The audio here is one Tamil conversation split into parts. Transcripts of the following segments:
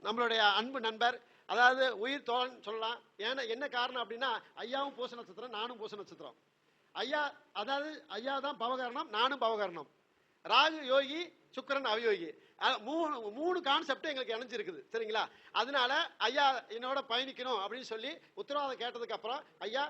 நம்மளுடைய அன்பு நண்பர், அதாவது உயிர் தோழன் சொல்லலாம். ஏன்னா என்ன காரணம் அப்படின்னா, ஐயாவும் பூச நட்சத்திரம், நானும் பூச நட்சத்திரம். ஐயா அதாவது ஐயா தான் பவகரணம், நானும் பவகரணம். ராகு யோகி, சுக்கிரன் அவயோகி. மூணு கான்செப்ட் எங்களுக்கு இணைஞ்சிருக்குது. சரிங்களா? அதனால ஐயா என்னோட பயணிக்கணும் அப்படின்னு சொல்லி உத்தரவாதம் கேட்டதுக்கு அப்புறம், ஐயா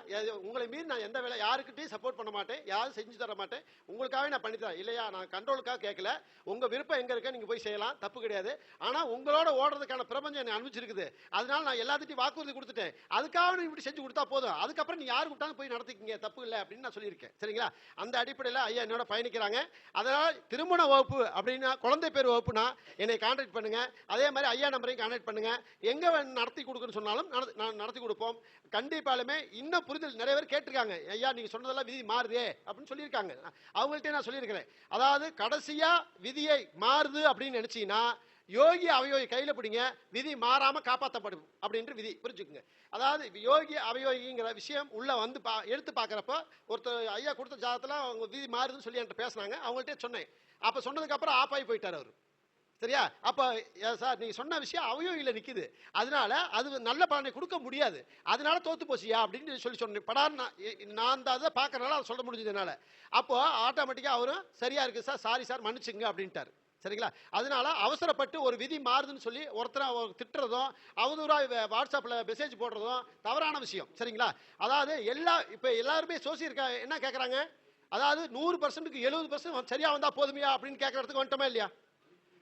உங்களை மீறி நான் எந்த வேலை யாருக்கிட்டையும் சப்போர்ட் பண்ண மாட்டேன், யாரும் செஞ்சு தர மாட்டேன், உங்களுக்காகவே நான் பண்ணித்தரேன். இல்லையா, நான் கண்ட்ரோலுக்காக கேட்கல, உங்க விருப்பம் எங்க இருக்க நீங்க போய் செய்யலாம், தப்பு கிடையாது. ஆனா உங்களோட ஓடுறதுக்கான பிரபஞ்சம் என்னை அனுப்பிச்சிருக்குது. அதனால நான் எல்லாத்திட்டையும் வாக்குறுதி கொடுத்துட்டேன். அதுக்காக நீ இப்படி செஞ்சு கொடுத்தா போதும், அதுக்கப்புறம் நீ யாரு கூப்பிட்டாலும் போய் நடத்திக்கிங்க, தப்பு இல்லை அப்படின்னு நான் சொல்லியிருக்கேன். சரிங்களா? அந்த அடிப்படையில் ஐயா என்னோட பயணிக்கிறாங்க. அதனால திருமண வகுப்பு அப்படின்னா, குழந்தை பேர் வகுப்புனா என்னை கான்டாக்ட் பண்ணுங்க. அதே மாதிரி ஐயா நம்பரையும் கான்டாக்ட் பண்ணுங்க. எங்க நடத்தி கொடுக்குன்னு சொன்னாலும் நான் நடத்தி கொடுப்போம். கண்டிப்பாலுமே இன்னும் புரிதல் நிறைய பேர் கேட்டிருக்காங்க, ஐயா நீங்க சொன்னதெல்லாம் விதி மாறுதே அப்படின்னு சொல்லியிருக்காங்க. அவங்கள்ட்ட நான் சொல்லியிருக்கிறேன், அதாவது கடைசியா விதியை மாறுது அப்படின்னு நினைச்சீங்கன்னா யோகி அவயோகி கையில பிடிங்க, விதி மாறாம காப்பாற்றப்படும் அப்படின்ற விதி புரிஞ்சுக்குங்க. அதாவது யோகி அவயோகிங்கிற விஷயம் உள்ள வந்து எடுத்து பார்க்கறப்ப ஒருத்தர் ஐயா கொடுத்த ஜாதகத்துல அவங்க விதி மாறுதுன்னு சொல்லி என்கிட்ட பேசினாங்க. அவங்கள்ட்ட சொன்னேன். அப்ப சொன்னதுக்கு அப்புறம் ஆஃப் ஆகி போயிட்டார் அவரு. சரியா? அப்ப சார் நீங்க சொன்ன விஷயம் அவயோகில நிக்குது, அதனால அது நல்ல பலனை கொடுக்க முடியாது, அதனால தோத்து போச்சியா அப்படின்னு சொல்லி சொன்னேன். படார் நான் அதை பார்க்கறனால அதை சொல்ல முடிஞ்சதுனால அப்போ ஆட்டோமேட்டிக்கா அவரும் சரியா இருக்கு சார், சாரி சார், மன்னிச்சுங்க அப்படின்ட்டாரு. சரிங்களா? அதனால அவசரப்பட்டு ஒரு விதி மாறுதுன்னு சொல்லி ஒருத்தரை திட்டுறதும் அவதூறா வாட்ஸ்அப்ல மெசேஜ் போடுறதும் தவறான விஷயம். சரிங்களா? அதாவது இப்ப எல்லாருமே சோசியல் என்ன கேட்கறாங்க, அதாவது 100%க்கு 70% சரியா வந்தா போதுமையா அப்படின்னு கேட்கற இடத்துக்கு வந்துட்டோமா இல்லையா?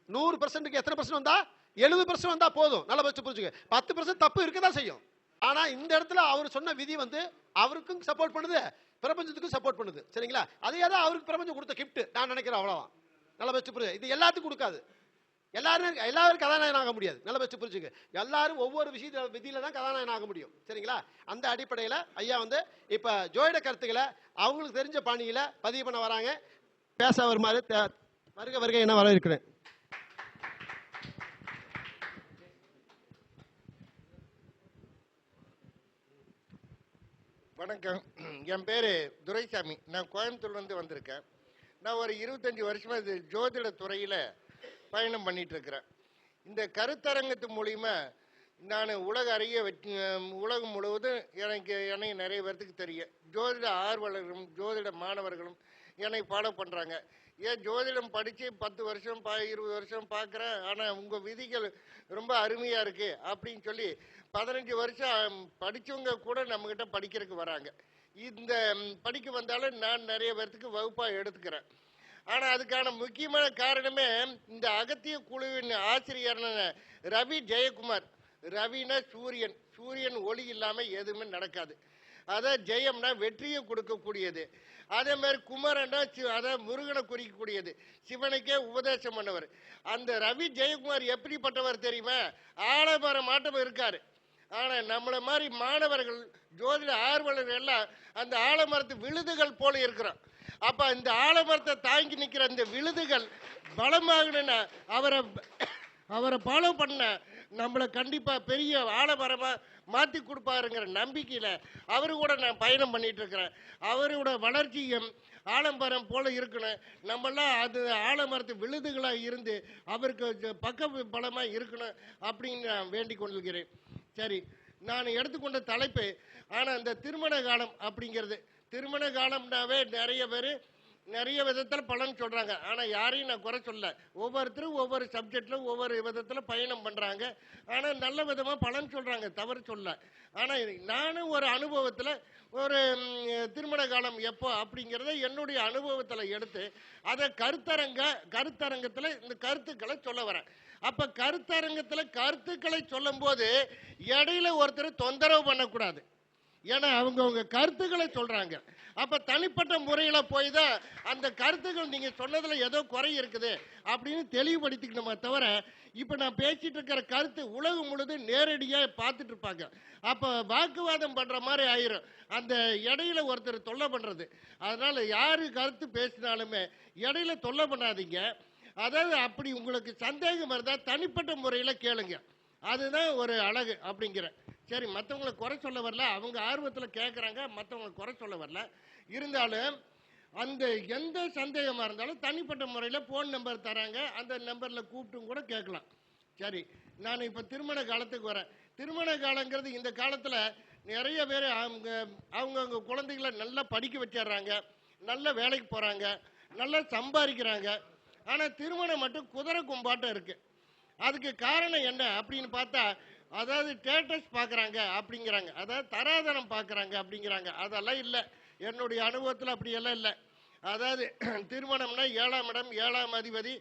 100%க்கு எத்தனை பர்சன்ட் வந்தா? 70% வந்தா போதும். நல்ல பட்சம் புரிஞ்சுக்க. 10% தப்பு இருக்கதான் செய்யும். ஆனா இந்த இடத்துல அவர் சொன்ன விதி வந்து அவருக்கும் சப்போர்ட் பண்ணுது, பிரபஞ்சத்துக்கும் சப்போர்ட் பண்ணுது. சரிங்களா? அதே தான் அவருக்கு பிரபஞ்சம் கொடுத்த கிஃப்ட் நான் நினைக்கிறேன். அவ்வளவுதான். நல்ல பட்சம் புரியுது. இது எல்லாத்துக்கும் கொடுக்காது. எல்லாரும் கதாநாயகன் ஆக முடியாது. நல்ல பட்சம் புரிஞ்சுக்க. எல்லாரும் ஒவ்வொரு விதியில தான் கதாநாயகன் ஆக முடியும். சரிங்களா? அந்த அடிப்படையில் ஐயா வந்து இப்ப ஜோதிட கருத்துக்களை அவங்களுக்கு தெரிஞ்ச பாணியில பதிவு பண்ண வராங்க. பேச வருமாறு வருகை என்ன வர இருக்கிறேன். வணக்கம். என் பேர் துரைசாமி. நான் கோயம்புத்தூர்லேருந்து வந்திருக்கேன். நான் ஒரு 25 வருஷமாக இது ஜோதிட துறையில் பயணம் பண்ணிட்டு இருக்கிறேன். இந்த கருத்தரங்கத்து மூலிமா நான் உலகம் முழுவதும் என்னை நிறைய பேர்த்துக்கு தெரியும். ஜோதிட ஆர்வலர்களும் ஜோதிட மாணவர்களும் என்னை ஃபாலோ பண்ணுறாங்க. ஏன் ஜோதிடம் படித்து 10 வருஷம் 20 வருஷம் பார்க்குறேன், ஆனால் உங்கள் விதிகள் ரொம்ப அருமையாக இருக்குது அப்படின்னு சொல்லி 15 வருஷம் படித்தவங்க கூட நம்மக்கிட்ட படிக்கிறதுக்கு வராங்க. இந்த படிக்க வந்தாலும் நான் நிறைய பேர்த்துக்கு வகுப்பாக எடுத்துக்கிறேன். ஆனால் அதுக்கான முக்கியமான காரணமே இந்த அகத்திய குழுவின் ஆசிரியரான ரவி ஜெயக்குமார். ரவினா சூரியன். சூரியன் ஒளி இல்லாமல் எதுவுமே நடக்காது. அதான் ஜெயம்னா வெற்றியை கொடுக்கக்கூடியது. அதே மாதிரி குமரன்னா அதான் முருகனை குறிக்கக்கூடியது. சிவனுக்கே உபதேசம் பண்ணவர். அந்த ரவி ஜெயக்குமார் எப்படிப்பட்டவர் தெரியுமா? ஆலமர மாட்டம் இருக்காரு. ஆனால் நம்மளை மாதிரி மாணவர்கள் ஜோதிட ஆர்வலர்கள் எல்லாம் அந்த ஆலமரத்து விழுதுகள் போல இருக்கிறோம். அப்போ இந்த ஆலமரத்தை தாங்கி நிற்கிற இந்த விழுதுகள் பலமாகணும்னா அவரை ஃபாலோ பண்ண நம்மளை கண்டிப்பாக பெரிய ஆலமரமாக மாற்றி கொடுப்பாருங்கிற நம்பிக்கையில் அவரு கூட நான் பயணம் பண்ணிட்டு இருக்கிறேன். அவரோட வளர்ச்சியும் ஆலமரம் போல இருக்கணும். நம்மெல்லாம் அது ஆலமரத்து விழுதுகளாக இருந்து அவருக்கு பக்க பலமாக இருக்கணும் அப்படின்னு நான் வேண்டிக் கொண்டிருக்கிறேன். சரி, நான் எடுத்துக்கொண்ட தலைப்பு, ஆனால் இந்த திருமண காலம் அப்படிங்கிறது, திருமண காலம்னாவே நிறைய பேர் நிறைய விதத்தில் பலன் சொல்கிறாங்க. ஆனால் யாரையும் நான் குறை சொல்ல. ஒவ்வொருத்தரும் ஒவ்வொரு சப்ஜெக்டில் ஒவ்வொரு விதத்தில் பயணம் பண்ணுறாங்க. ஆனால் நல்ல விதமாக பலன் சொல்கிறாங்க, தவறு சொல்ல. ஆனால் நானும் ஒரு அனுபவத்தில் ஒரு திருமண காலம் எப்போ அப்படிங்கிறத என்னுடைய அனுபவத்தில் எடுத்து அதை கருத்தரங்கத்தில் இந்த கருத்துக்களை சொல்ல வரேன். அப்போ கருத்தரங்கத்தில் கருத்துக்களை சொல்லும் போது இடையில ஒருத்தர் தொந்தரவு பண்ணக்கூடாது. ஏன்னா அவங்க கருத்துக்களை சொல்றாங்க. அப்ப தனிப்பட்ட முறையில போய் தான் அந்த கருத்துக்கள் நீங்க சொன்னதுல ஏதோ குறை இருக்குது அப்படின்னு தெளிவுபடுத்திக்கணுமா தவிர, இப்ப நான் பேசிட்டு இருக்கிற கருத்து உலகம் முழுதும் நேரடியா பார்த்துட்டு இருப்பாங்க. அப்ப வாக்குவாதம் பண்ற மாதிரி ஆயிரும். அந்த இடையில ஒருத்தர் தொல்லை பண்றது. அதனால யாரு கருத்து பேசினாலுமே இடையில தொல்லை பண்ணாதீங்க. அதாவது அப்படி உங்களுக்கு சந்தேகம் இருந்தால் தனிப்பட்ட முறையில் கேளுங்க. அதுதான் ஒரு அழகு அப்படிங்கிறேன். சரி, மற்றவங்களை குறை சொல்ல வரல, அவங்க ஆர்வத்தில் கேட்குறாங்க, மற்றவங்களை குறை சொல்ல வரல. இருந்தாலும் அந்த எந்த சந்தேகமாக இருந்தாலும் தனிப்பட்ட முறையில் ஃபோன் நம்பர் தராங்க, அந்த நம்பரில் கூப்பிட்டும் கூட கேட்கலாம். சரி, நான் இப்ப திருமண காலத்துக்கு வரேன். திருமண காலங்கிறது இந்த காலத்துல நிறைய பேர் அவங்க குழந்தைகளை நல்லா படிக்க வச்சிடுறாங்க, நல்ல வேலைக்கு போறாங்க, நல்லா சம்பாதிக்கிறாங்க. ஆனா திருமணம் மட்டும் குதிரை கும்பாட்டம் இருக்கு. அதுக்கு காரணம் என்ன அப்படின்னு பார்த்தா, அதாவது ஸ்டேட்டஸ் பார்க்குறாங்க அப்படிங்கிறாங்க, அதாவது தராதரம் பார்க்குறாங்க அப்படிங்கிறாங்க. அதெல்லாம் இல்லை, என்னுடைய அனுபவத்தில் அப்படியெல்லாம் இல்லை. அதாவது திருமணம்னா 7ஆம் இடம், 7ஆம் அதிபதி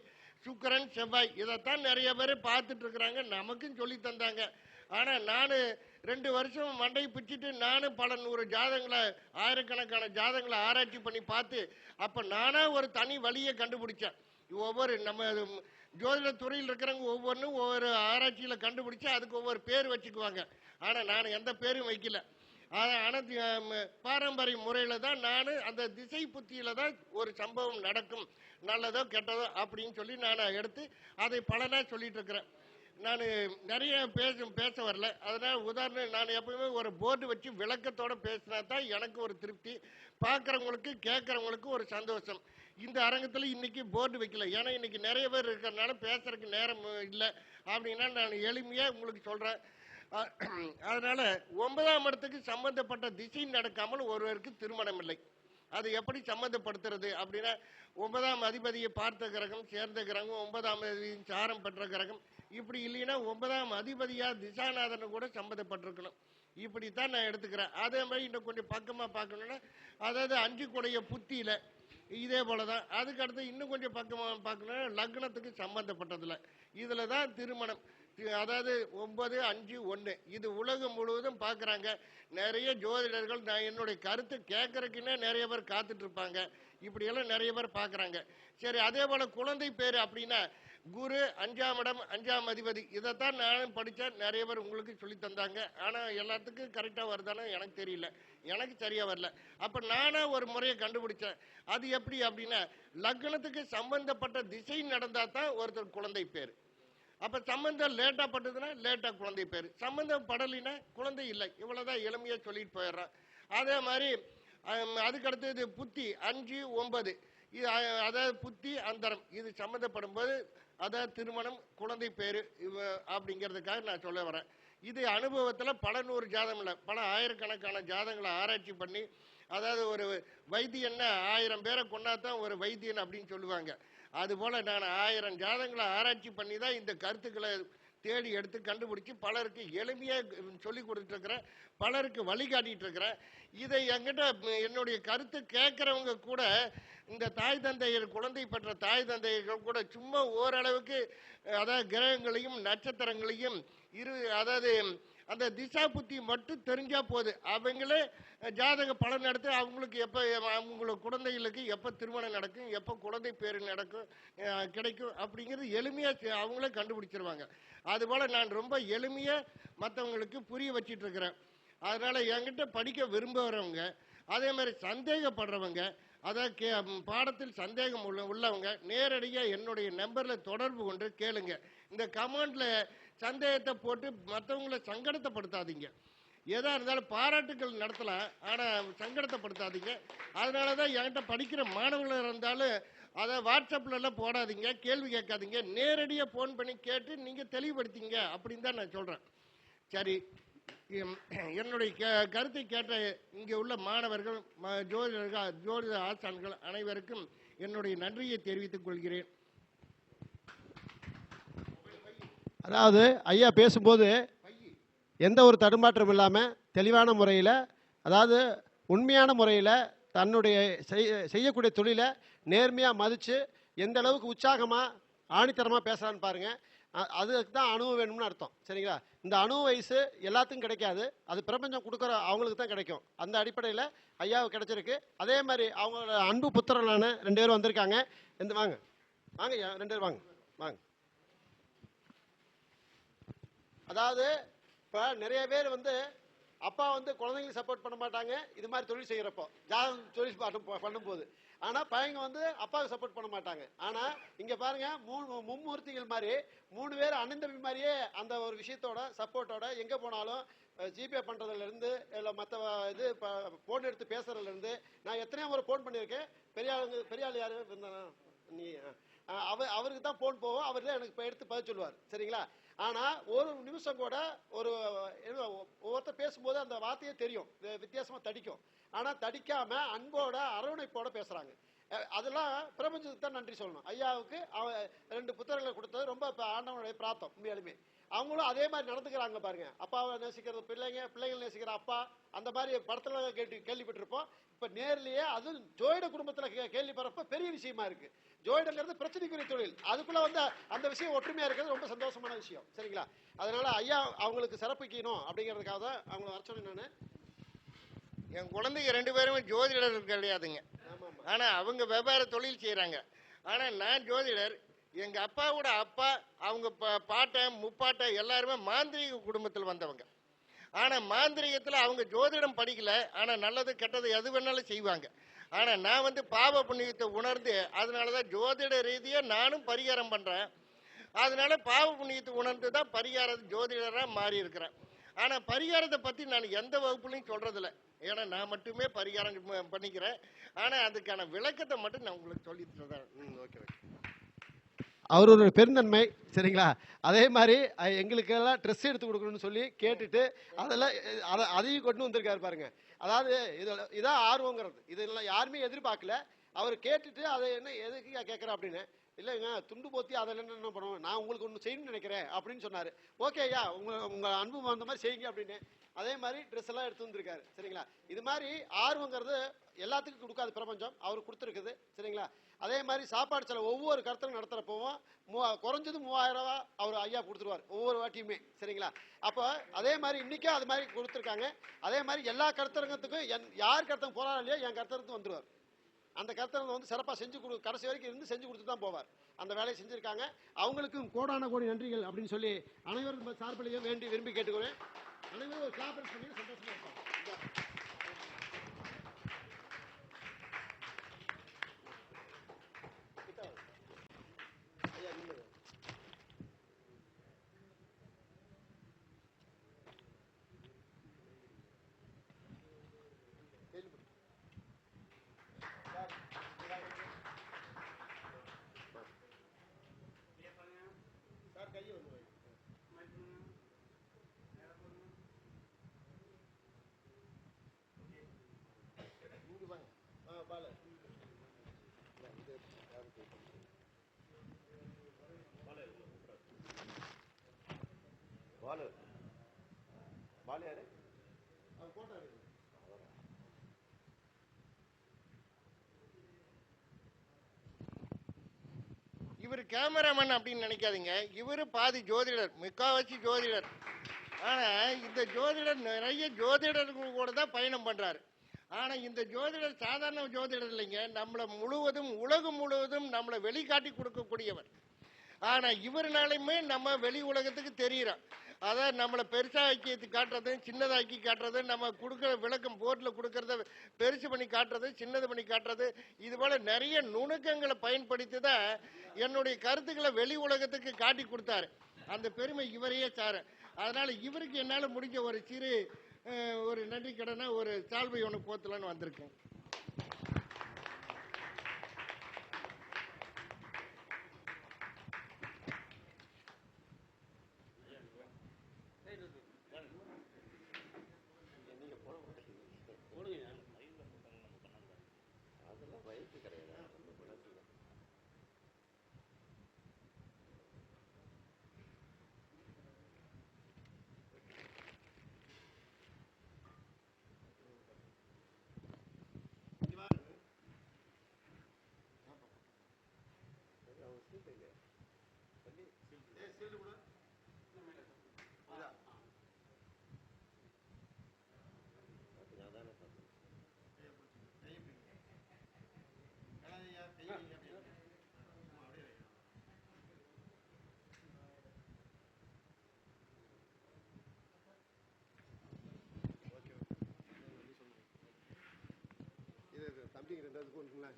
சுக்கிரன் செவ்வாய், இதைத்தான் நிறைய பேர் பார்த்துட்டு இருக்கிறாங்க, நமக்கும் சொல்லி தந்தாங்க. ஆனால் நான் 2 வருஷம் மண்டையை பிச்சுட்டு நானும் பல 100 ஜாதகங்களை, ஆயிரக்கணக்கான ஜாதகங்களை ஆராய்ச்சி பண்ணி பார்த்து அப்போ நானாக ஒரு தனி வழியை கண்டுபிடிச்சேன். ஒவ்வொரு நம்ம ஜோதிட துறையில் இருக்கிறவங்க ஒவ்வொன்றும் ஒவ்வொரு ஆராய்ச்சியில் கண்டுபிடிச்சு அதுக்கு ஒவ்வொரு பேர் வச்சுக்குவாங்க. ஆனால் நான் எந்த பேரும் வைக்கல. ஆனால் பாரம்பரிய முறையில் தான் நான் அந்த திசை புத்தியில் தான் ஒரு சம்பவம் நடக்கும், நல்லதோ கெட்டதோ அப்படின்னு சொல்லி நான் எடுத்து அதை பலனாக சொல்லிட்டு இருக்கிறேன். நான் நிறைய பேச வரல. அதனால் உதாரணம், நான் எப்பவுமே ஒரு போர்டு வச்சு விளக்கத்தோடு பேசினா தான் எனக்கு ஒரு திருப்தி, பார்க்குறவங்களுக்கு கேட்குறவங்களுக்கு ஒரு சந்தோஷம். இந்த அரங்கத்தில் இன்னைக்கு போர்டு வைக்கல, ஏன்னா இன்னைக்கு நிறைய பேர் இருக்கிறதுனால பேசுறதுக்கு நேரம் இல்லை. அப்படின்னா நான் எளிமையாக உங்களுக்கு சொல்கிறேன். அதனால 9ஆம் இடத்துக்கு சம்பந்தப்பட்ட திசை நடக்காமல் ஒருவருக்கு திருமணம் இல்லை. அது எப்படி சம்மந்தப்படுத்துறது அப்படின்னா, 9ஆம் அதிபதியை பார்த்த கிரகம், சேர்ந்த கிரகம், 9ஆம் அதிபதியின் சாரம் பெற்ற கிரகம், இப்படி இல்லைன்னா 9ஆம் அதிபதியா திசாநாதன் கூட சம்மந்தப்பட்டிருக்கணும். இப்படித்தான் நான் எடுத்துக்கிறேன். அதே மாதிரி இன்னும் கொஞ்சம் பக்கமாக பார்க்கணுன்னா, அதாவது 5 கூடைய புத்தியில இதே போலதான். அதுக்கு அடுத்து இன்னும் கொஞ்சம் பக்கமாக பார்க்கணும்னா லக்னத்துக்கு சம்பந்தப்பட்டதில்லை. இதில் தான் திருமணம், அதாவது 9, 5, 1 இது உலகம் முழுவதும் பார்க்குறாங்க. நிறைய ஜோதிடர்கள் நான் என்னுடைய கருத்து கேட்கறதுக்குன்னே நிறைய பேர் காத்துட்டு இருப்பாங்க. இப்படியெல்லாம் நிறைய பேர் பார்க்குறாங்க. சரி, அதே போல் குழந்தை பேர் அப்படின்னா குரு 5ஆம் இடம், 5ஆம் அதிபதி, இதைத்தான் நானும் படித்தேன். நிறைய பேர் உங்களுக்கு சொல்லி தந்தாங்க. ஆனால் எல்லாத்துக்கும் கரெக்டாக வருதானே எனக்கு தெரியல, எனக்கு சரியாக வரல. அப்போ நானாக ஒரு முறையை கண்டுபிடிச்சேன். அது எப்படி அப்படின்னா, லக்னத்துக்கு சம்பந்தப்பட்ட திசை நடந்தால் தான் ஒருத்தர் குழந்தை பேர். அப்போ சம்பந்தம் லேட்டாக பட்டதுன்னா லேட்டாக குழந்தை பேர், சம்பந்தம் படலைன்னா குழந்தை இல்லை. இவ்வளோதான் எளிமையாக சொல்லிட்டு போயிடுறான். அதே மாதிரி அதுக்கடுத்து இது புத்தி 5, 9 இது அதாவது புத்தி அந்தரம் இது சம்மந்தப்படும் போது அதாவது திருமணம், குழந்தை பேர் அப்படிங்கிறதுக்காக நான் சொல்ல வரேன். இது அனுபவத்தில் பல 100 ஜாதகம் இல்லை, பல ஆயிரக்கணக்கான ஜாதகங்களை ஆராய்ச்சி பண்ணி, அதாவது ஒரு வைத்தியன்னா 1000 பேரை கொண்டாதான் ஒரு வைத்தியன் அப்படின்னு சொல்லுவாங்க. அதுபோல் நான் 1000 ஜாதகங்களை ஆராய்ச்சி பண்ணி தான் இந்த கருத்துக்களை தேடி எடுத்து கண்டுபிடிச்சி பலருக்கு எளிமையாக சொல்லி கொடுத்துட்ருக்கிறேன், பலருக்கு வழிகாட்டிகிட்டு இருக்கிறேன். இதை என்கிட்ட என்னுடைய கருத்து கேட்குறவங்க கூட, இந்த தாய் தந்தையர், குழந்தை பெற்ற தாய் தந்தையர்கள் கூட சும்மா ஓரளவுக்கு அதாவது கிரகங்களையும் நட்சத்திரங்களையும் அதாவது அந்த திசா புத்தி மட்டும் தெரிஞ்சா போது அவங்களே ஜாதக பலன் நடத்து அவங்களுக்கு எப்போ அவங்களோட குழந்தைகளுக்கு எப்போ திருமணம் நடக்கும், எப்போ குழந்தை பேர் நடக்கும் கிடைக்கும் அப்படிங்கிறது எளிமையாக அவங்களே கண்டுபிடிச்சிருவாங்க. அதுபோல் நான் ரொம்ப எளிமையாக மற்றவங்களுக்கு புரிய வச்சிட்டு இருக்கிறேன். அதனால் என்கிட்ட படிக்க விரும்புகிறவங்க, அதே மாதிரி சந்தேகப்படுறவங்க, அதாவது பாடத்தில் சந்தேகம் உள்ளவங்க நேரடியாக என்னுடைய நம்பரில் தொடர்பு கொண்டு கேளுங்க. இந்த கமெண்டில் சந்தேகத்தை போட்டு மற்றவங்கள சங்கடத்தைப்படுத்தாதீங்க. எதாக இருந்தாலும் பாராட்டுகள் நடத்தலாம், ஆனால் சங்கடத்தைப்படுத்தாதீங்க. அதனால தான் என்கிட்ட படிக்கிற மாணவர்கள் இருந்தாலும் அதை வாட்ஸ்அப்லலாம் போடாதீங்க, கேள்வி கேட்காதீங்க, நேரடியாக ஃபோன் பண்ணி கேட்டு நீங்கள் தெளிவுபடுத்திங்க அப்படின்னு தான் நான் சொல்கிறேன். சரி, என்னுடைய கருத்தை கேட்ட இங்கே உள்ள மாணவர்கள், ஜோதிடர்கள், ஜோதிட ஆசான்கள் அனைவருக்கும் என்னுடைய நன்றியை தெரிவித்துக் கொள்கிறேன். அதாவது ஐயா பேசும்போது எந்த ஒரு தடுமாற்றம் இல்லாமல் தெளிவான முறையில், அதாவது உண்மையான முறையில் தன்னுடைய செய்யக்கூடிய தொழிலை நேர்மையாக மதித்து எந்த அளவுக்கு உற்சாகமாக ஆணித்தரமாக பேசுகிறான்னு பாருங்கள். அதுக்கு தான் அனுபவம் வேணும்னு அர்த்தம். சரிங்களா? இந்த அனுபவ வயசு எல்லாத்துக்கும் கிடைக்காது, அது பிரபஞ்சம் கொடுக்குற அவங்களுக்கு தான் கிடைக்கும். அந்த அடிப்படையில் ஐயாவுக்கு கிடைச்சிருக்கு. அதே மாதிரி அவங்களோட அன்பு புத்திரனான 2 பேரும் வந்திருக்காங்க. வாங்க வாங்க ஐயா, 2 பேர் வாங்க வாங்க. அதாவது இப்போ நிறைய பேர் அப்பா குழந்தைங்களுக்கு சப்போர்ட் பண்ண மாட்டாங்க, இது மாதிரி தொழில் செய்கிறப்போ, ஜாதகம் தொழில் பண்ணும்போது. ஆனால் பையங்க அப்பாவுக்கு சப்போர்ட் பண்ண மாட்டாங்க. ஆனால் இங்கே பாருங்க, மும்மூர்த்திகள் மாதிரி 3 பேர் அண்ணன் தம்பி மாதிரியே அந்த ஒரு விஷயத்தோட சப்போர்ட்டோட எங்கே போனாலும் ஜிபே பண்ணுறதுலேருந்து இல்லை மற்ற இது ஃபோன் எடுத்து பேசுறதுலேருந்து நான் எத்தனையோ முறை ஃபோன் பண்ணியிருக்கேன். பெரிய ஆள் யார் இருந்தானா நீ அவருக்கு தான் போன் போவோம், அவர் தான் எனக்கு இப்போ எடுத்து பதில் சொல்லுவார். சரிங்களா? ஆனா ஒரு நிமிஷம் கூட ஒரு ஒவ்வொருத்தர் பேசும்போது அந்த வார்த்தையே தெரியும், வித்தியாசமா தடிக்கும். ஆனா தடிக்காம அன்போட அரவணைப்போட பேசுறாங்க. அதெல்லாம் பிரபஞ்சத்துக்கு தான் நன்றி சொல்லணும். ஐயாவுக்கு 2 புத்தகங்களை கொடுத்தது ரொம்ப ஆண்டவனுடைய பிரார்த்தம். உண்மையாலுமே அவங்களும் அதே மாதிரி நடந்துக்கிறாங்க பாருங்க. அப்பாவை நேசிக்கிறது பிள்ளைங்க, பிள்ளைகள் நேசிக்கிற அப்பா, அந்த மாதிரி படத்துல கேள்விப்பட்டிருப்போம். இப்ப நேர்லயே அதுவும் ஜோயிட குடும்பத்துல கேள்விப்படுறப்ப பெரிய விஷயமா இருக்கு. ஜோயிடங்கிறது பிரச்சனைக்குரிய தொழில், அதுக்குள்ள வந்து அந்த விஷயம் ஒற்றுமையா இருக்கிறது ரொம்ப சந்தோஷமான விஷயம். சரிங்களா? அதனால ஐயா அவங்களுக்கு சிறப்பிக்கணும் அப்படிங்கிறதுக்காக தான் அவங்களை வர சொன்னேன் நானு. என் குழந்தைங்க 2 பேருமே ஜோதிடர்கள் கிடையாதுங்க. ஆனா அவங்க வெவ்வேறு தொழில் செய்யறாங்க. ஆனா நான் ஜோதிடர். எங்க அப்பாவோட அப்பா, அவங்க பாட்டன் முப்பாட்டன் எல்லாருமே மாந்திரீக குடும்பத்தில் வந்தவங்க. ஆனா மாந்திரீகத்துல அவங்க ஜோதிடம் படிக்கல. ஆனா நல்லது கெட்டது எது வேணாலும் செய்வாங்க. ஆனா நான் வந்து பாவ புண்ணியத்தை உணர்ந்து, அதனாலதான் ஜோதிட ரீதியா நானும் பரிகாரம் பண்றேன். அதனால பாவ புண்ணியத்தை உணர்ந்து தான் பரிகார ஜோதிடரா மாறி இருக்கிறேன். ஆனா பரிகாரத்தை பத்தி நான் எந்த வகுப்புலையும் சொல்றதில்ல. ஏன்னா நான் மட்டுமே பரிகாரம் பண்ணிக்கிறேன். ஆனா அதுக்கான விளக்கத்தை மட்டும் நான் உங்களுக்கு சொல்லிட்டு தான். ஓகே. அவரோட பெருந்தன்மை. சரிங்களா? அதே மாதிரி எங்களுக்கெல்லாம் ட்ரெஸ் எடுத்து கொடுக்கணும்னு சொல்லி கேட்டுட்டு அதெல்லாம் அதையும் கொண்டு வந்திருக்காரு பாருங்க. அதாவது இதான் ஆர்வங்கிறது. இதெல்லாம் யாருமே எதிர்பார்க்கல. அவர் கேட்டுட்டு அதை என்ன எதுக்கு கேட்குறேன் அப்படின்னு. இல்லைங்க, துண்டு போத்தி அதில் என்ன பண்ணுவோம், நான் உங்களுக்கு ஒன்று செய்யணும்னு நினைக்கிறேன் அப்படின்னு சொன்னார். ஓகே ஐயா, உங்கள் அன்பு வந்த மாதிரி செய்யுங்க அப்படின்னு. அதே மாதிரி ட்ரெஸ் எல்லாம் எடுத்து வந்திருக்காரு. சரிங்களா? இது மாதிரி ஆர்வங்கிறது எல்லாத்துக்கும் கொடுக்காது பிரபஞ்சம், அவர் கொடுத்துருக்குது. சரிங்களா? அதே மாதிரி சாப்பாடு செலவு ஒவ்வொரு கருத்தரும் நடத்துறப்பவும் குறைஞ்சது 3000 ரூபா அவர் ஐயா கொடுத்துருவார் ஒவ்வொரு வாட்டியுமே. சரிங்களா? அப்போ அதே மாதிரி இன்னைக்கும் அது மாதிரி கொடுத்துருக்காங்க. அதே மாதிரி எல்லா கருத்தரங்கத்துக்கும் யார் கருத்தங்க போறாரோ இல்லையோ என் கருத்தரங்கத்துக்கு வந்துருவார். அந்த கருத்தரங்க வந்து சிறப்பாக செஞ்சு கடைசி வரைக்கும் இருந்து செஞ்சு கொடுத்து தான் போவார். அந்த வேலையை செஞ்சிருக்காங்க. அவங்களுக்கும் கோடான கோடி நன்றிகள் அப்படின்னு சொல்லி அனைவரும் சார்பிலையும் வேண்டி விரும்பி கேட்டுக்கிறேன். அனைவரும் ஒரு கிளாப் பண்ணி சந்தோஷமா இருப்பாங்க. இவர் கேமராமேன் அப்படின்னு நினைக்காதீங்க. இவரு பாதி ஜோதிடர், முக்காவாசி ஜோதிடர். ஆனா இந்த ஜோதிடர் நிறைய ஜோதிடர்கள் கூட தான் பயணம் பண்றாரு. ஆனா இந்த ஜோதிடர் சாதாரண ஜோதிடர் இல்லைங்க. நம்மளை முழுவதும் உலகம் முழுவதும் நம்மளை வெளிக்காட்டி கொடுக்கக்கூடியவர். ஆனா இவருனாலுமே நம்ம வெளி உலகத்துக்கு தெரியுறோம். அதான் நம்மளை பெருசாக்கி காட்டுறது, சின்னதாக்கி காட்டுறது, நம்ம கொடுக்குற விளக்கம் போர்டில் கொடுக்கறத பெருசு பண்ணி காட்டுறது, சின்னது பண்ணி காட்டுறது, இது போல நிறைய நுணுக்கங்களை பயன்படுத்தி தான் என்னுடைய கருத்துக்களை வெளி உலகத்துக்கு காட்டி கொடுத்தாரு. அந்த பெருமை இவரையே சாரு. அதனால இவருக்கு என்னால் முடிஞ்ச ஒரு சிறு ஒரு நன்றி கடனை ஒரு சால்வை ஒன்று போத்தலான்னு வந்திருக்கேன். தம்பி 2 கொண்டுங்களா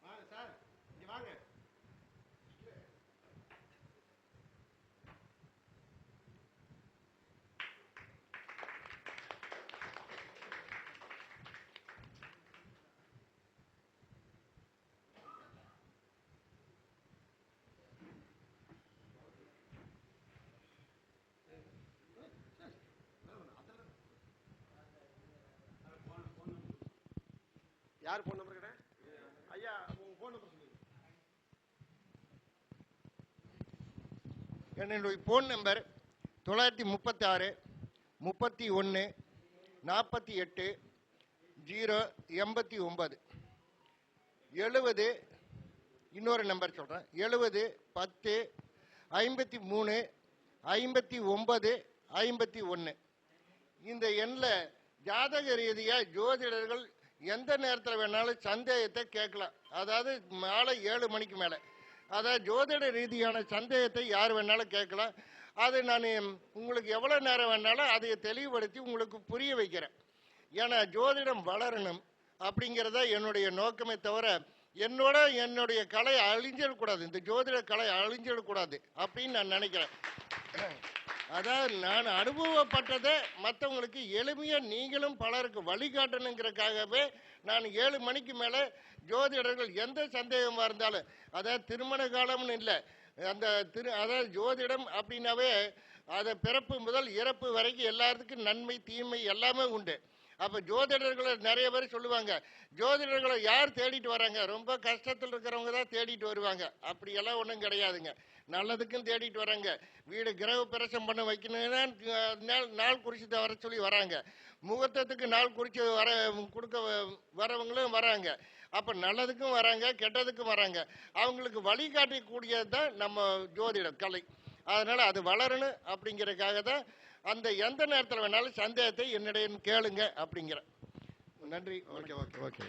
வாங்க சார், இங்க வாங்க. யார் ஃபோன் நம்பர் கேட்டேன்? ஐயா உங்க ஃபோன் நம்பர் சொல்லுங்க. என்னுடைய ஃபோன் நம்பர் 936 31 48 089 70. இன்னொரு நம்பர் சொல்கிறேன், 70 10 53 59 51. இந்த எண்ணில் ஜாதக ரீதியாக ஜோதிடர்கள் எந்த நேரத்தில் வேணாலும் சந்தேகத்தை கேட்கலாம். அதாவது மாலை 7 மணிக்கு மேலே. அதாவது ஜோதிட ரீதியான சந்தேகத்தை யார் வேணாலும் கேட்கலாம். அது நான் உங்களுக்கு எவ்வளோ நேரம் வேணாலும் அதை தெளிவுபடுத்தி உங்களுக்கு புரிய வைக்கிறேன். ஏன்னா ஜோதிடம் வளரணும் அப்படிங்கிறத என்னுடைய நோக்கமே தவிர என்னுடைய கலை அழிஞ்சிடக்கூடாது, இந்த ஜோதிட கலை அழிஞ்சிடக்கூடாது அப்படின்னு நான் நினைக்கிறேன். அதாவது நான் அனுபவப்பட்டதை மற்றவங்களுக்கு எளிமையாக நீங்களும் பலருக்கு வழிகாட்டணுங்கிறதுக்காகவே நான் 7 மணிக்கு மேலே ஜோதிடர்கள் எந்த சந்தேகமாக இருந்தாலும், அதாவது திருமண காலம்னு இல்லை, அதாவது ஜோதிடம் அப்படின்னாவே அதை பிறப்பு முதல் இறப்பு வரைக்கும் எல்லாத்துக்கும் நன்மை தீமை எல்லாமே உண்டு. அப்போ ஜோதிடர்களை நிறைய பேர் சொல்லுவாங்க, ஜோதிடர்களை யார் தேடிட்டு வராங்க, ரொம்ப கஷ்டத்தில் இருக்கிறவங்க தான் தேடிட்டு வருவாங்க. அப்படியெல்லாம் ஒன்றும் கிடையாதுங்க, நல்லதுக்கும் தேடிட்டு வராங்க. வீடு கிரக பிரசம் பண்ண வைக்கணும்னா நாள் குறித்து வர சொல்லி வராங்க, முகூர்த்தத்துக்கு நாள் குறித்து கொடுக்க வரவங்களும் வராங்க. அப்போ நல்லதுக்கும் வராங்க, கெட்டதுக்கும் வராங்க. அவங்களுக்கு வழிகாட்டக்கூடியது தான் நம்ம ஜோதிட கலை. அதனால் அது வளரணும் அப்படிங்கிறதுக்காக தான் அந்த எந்த நேரத்தில் வேணாலும் சந்தேகத்தை என்னிடம் கேளுங்க அப்படிங்கிற. நன்றி. Okay okay okay.